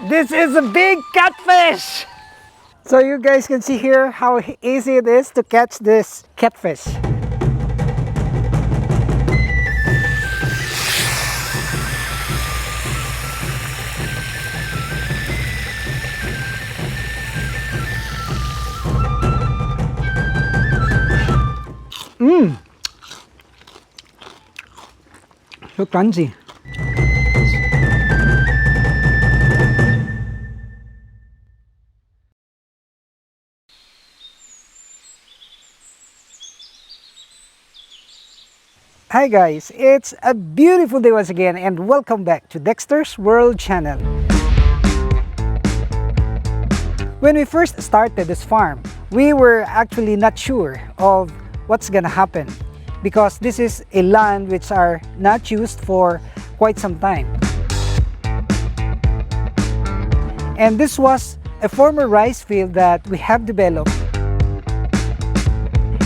This is a big catfish! So you guys can see here how easy it is to catch this catfish. So crunchy. Hi guys, it's a beautiful day once again and welcome back to Dexter's World channel. When we first started this farm, we were actually not sure of what's gonna happen because this is a land which are not used for quite some time. And this was a former rice field that we have developed,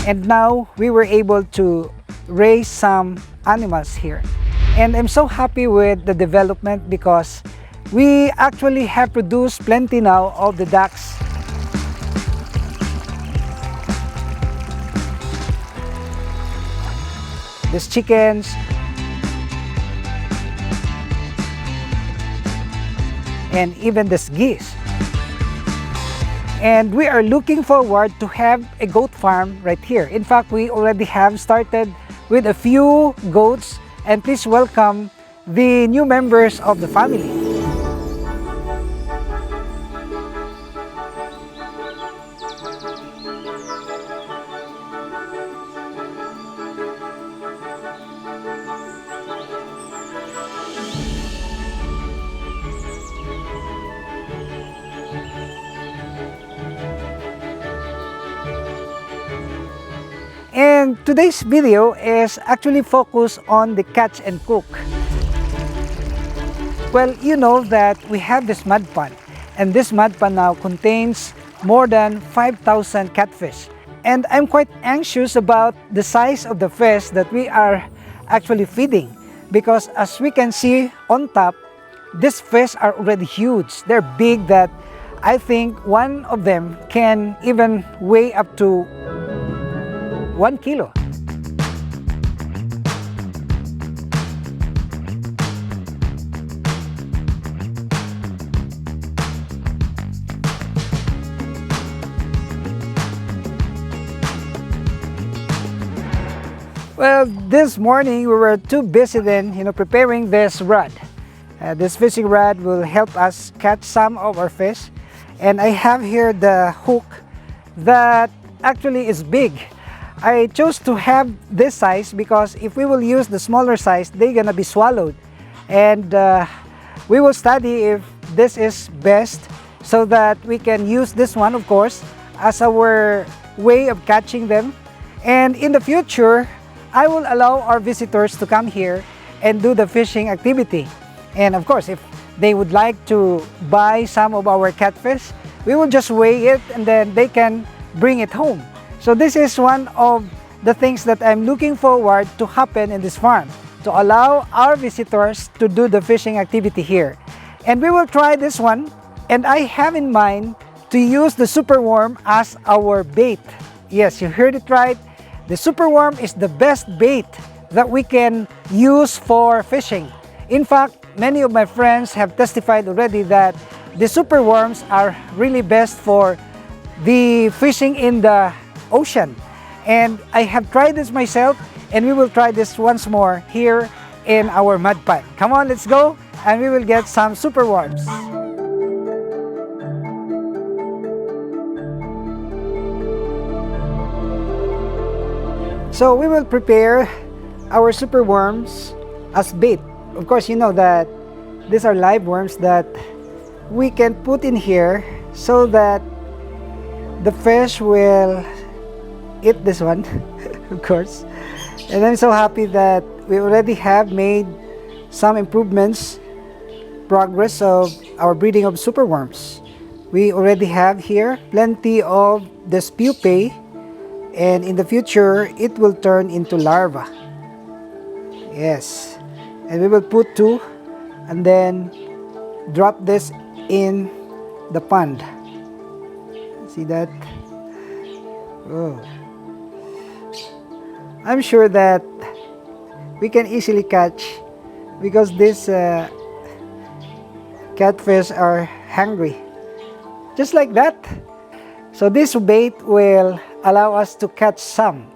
and now we were able to raise some animals here. And I'm so happy with the development because we actually have produced plenty now of the ducks. These chickens. And even this geese. And we are looking forward to have a goat farm right here. In fact, we already have started with a few goats, and please welcome the new members of the family. And today's video is actually focused on the catch and cook. Well, you know that we have this mud pond, and this mud pond now contains more than 5,000 catfish. And I'm quite anxious about the size of the fish that we are actually feeding, because as we can see on top, these fish are already huge. They're big that I think one of them can even weigh up to 1 kilo. Well, this morning we were too busy then, preparing this rod. This fishing rod will help us catch some of our fish. And I have here the hook that actually is big. I chose to have this size because if we will use the smaller size, they're gonna be swallowed. And we will study if this is best so that we can use this one, of course, as our way of catching them. And in the future, I will allow our visitors to come here and do the fishing activity. And of course, if they would like to buy some of our catfish, we will just weigh it and then they can bring it home. So this is one of the things that I'm looking forward to happen in this farm, to allow our visitors to do the fishing activity here. And we will try this one, and I have in mind to use the superworm as our bait. Yes, you heard it right. The superworm is the best bait that we can use for fishing. In fact, many of my friends have testified already that the superworms are really best for the fishing in the ocean. And I have tried this myself, and we will try this once more here in our mud pond. Come on, let's go, and we will get some superworms. So we will prepare our superworms as bait. Of course, you know that these are live worms that we can put in here so that the fish will eat this one, of course. And I'm so happy that we already have made some improvements, progress of our breeding of superworms. We already have here plenty of this pupae, and in the future it will turn into larvae. Yes, and we will put 2 and then drop this in the pond. See that? Oh. I'm sure that we can easily catch because these catfish are hungry. Just like that. So this bait will allow us to catch some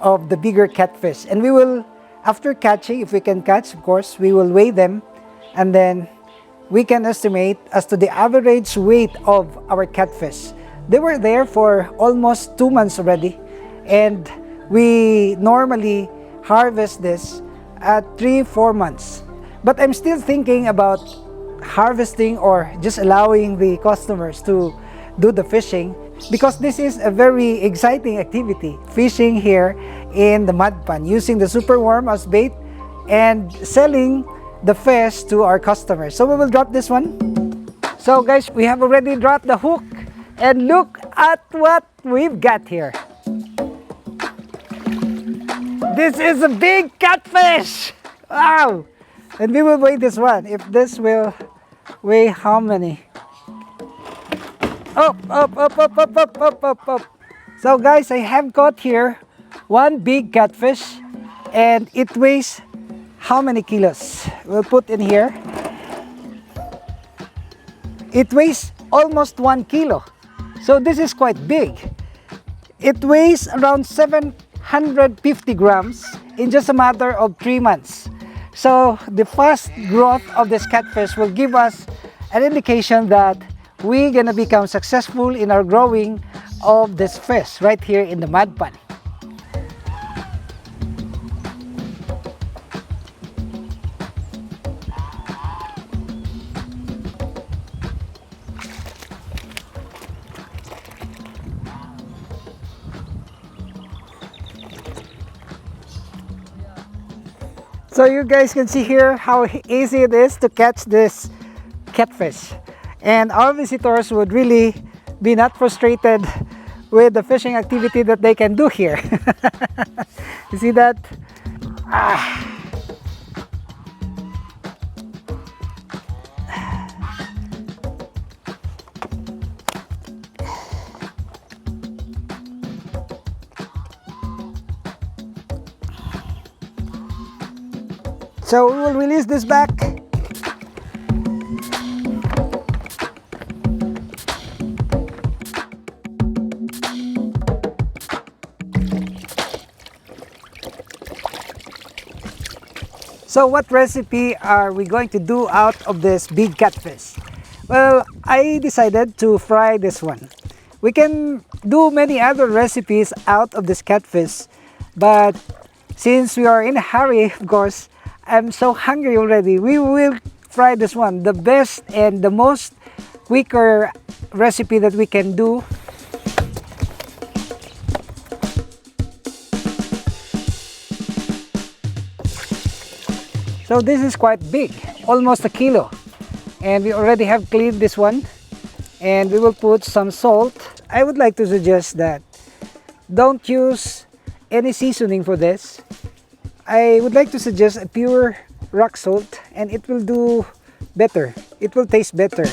of the bigger catfish. And we will, after catching, if we can catch, of course, we will weigh them. And then we can estimate as to the average weight of our catfish. They were there for almost 2 months already. And we normally harvest this at 3-4 months. But I'm still thinking about harvesting or just allowing the customers to do the fishing, because this is a very exciting activity, fishing here in the mud pond using the superworm as bait and selling the fish to our customers. So we will drop this one. So guys, we have already dropped the hook, and look at what we've got here. This is a big catfish. Wow. And we will weigh this one. If this will weigh how many? Up. So guys, I have caught here one big catfish, and it weighs how many kilos? We'll put in here. It weighs almost 1 kilo. So this is quite big. It weighs around 750 grams in just a matter of 3 months. So the fast growth of this catfish will give us an indication that we're gonna become successful in our growing of this fish right here in the mud pond. So you guys can see here how easy it is to catch this catfish. And our visitors would really be not frustrated with the fishing activity that they can do here. You see that? So we will release this back. So what recipe are we going to do out of this big catfish? Well, I decided to fry this one. We can do many other recipes out of this catfish, but since we are in a hurry, of course, I'm so hungry already, we will fry this one. The best and the most quicker recipe that we can do. So this is quite big, almost a kilo. And we already have cleaned this one. And we will put some salt. I would like to suggest that don't use any seasoning for this. I would like to suggest a pure rock salt, and it will do better. It will taste better.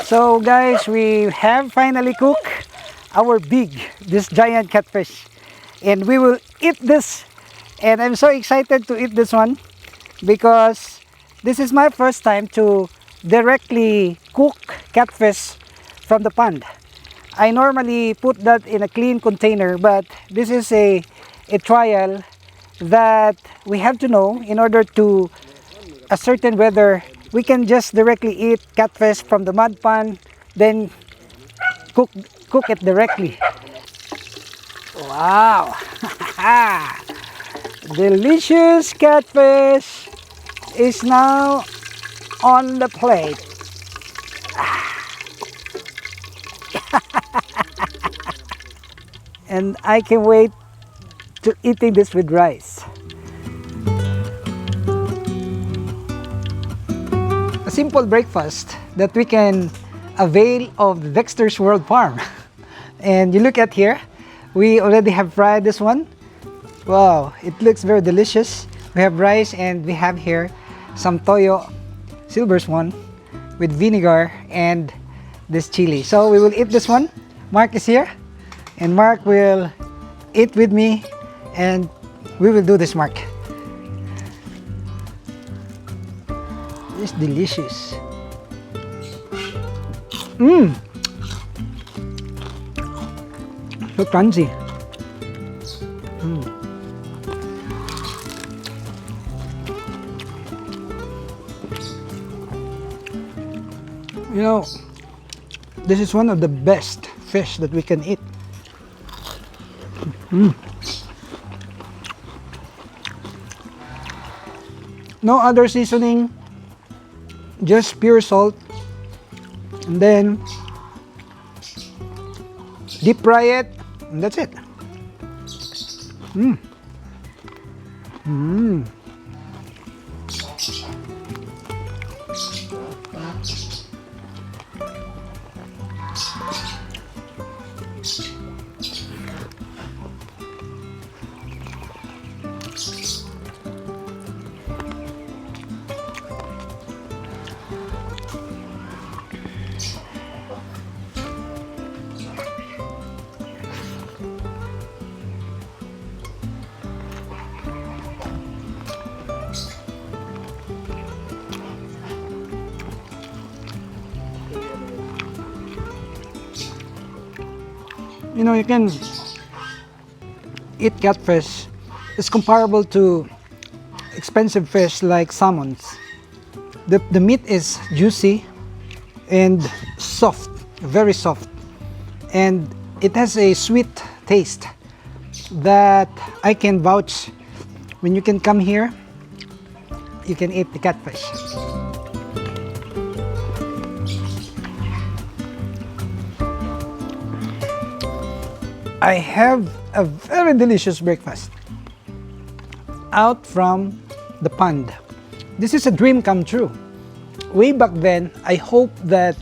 So guys, we have finally cooked our this giant catfish, and we will eat this. And I'm so excited to eat this one because this is my first time to directly cook catfish from the pond. I normally put that in a clean container, but this is a trial that we have to know in order to ascertain whether we can just directly eat catfish from the mud pan, then cook it directly. Wow! Delicious catfish is now on the plate. And I can wait to eating this with rice. A simple breakfast that we can avail of Dexter's World Farm. And you look at here, we already have fried this one. Wow, it looks very delicious. We have rice and we have here some toyo, silver swan, with vinegar and this chili. So we will eat this one. Mark is here and Mark will eat with me and we will do this, Mark. It's delicious. So crunchy. You know, this is one of the best fish that we can eat. No other seasoning, just pure salt, and then deep fry it, and that's it. You know, you can eat catfish. It's comparable to expensive fish like salmons. The meat is juicy and soft, very soft, and it has a sweet taste that I can vouch. When you can come here, you can eat the catfish. I have a very delicious breakfast out from the pond. This is a dream come true. Way back then, I hope that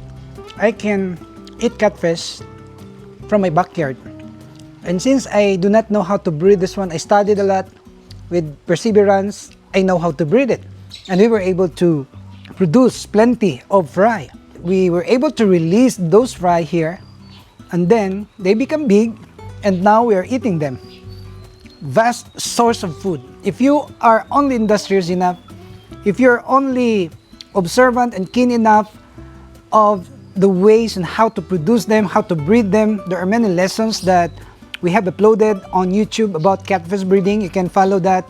I can eat catfish from my backyard. And since I do not know how to breed this one, I studied a lot. With perseverance, I know how to breed it. And we were able to produce plenty of fry. We were able to release those fry here, and then they become big, and now we are eating them. Vast source of food. If you are only industrious enough, if you're only observant and keen enough of the ways and how to produce them, how to breed them, there are many lessons that we have uploaded on YouTube about catfish breeding. You can follow that.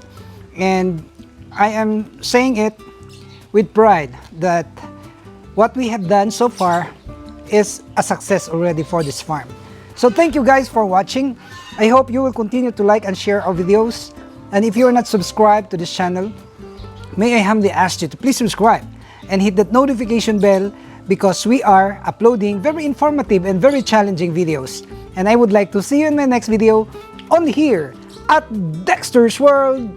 And I am saying it with pride that what we have done so far is a success already for this farm. So thank you guys for watching. I hope you will continue to like and share our videos. And if you are not subscribed to this channel, may I humbly ask you to please subscribe and hit that notification bell, because we are uploading very informative and very challenging videos. And I would like to see you in my next video only here at Dexter's World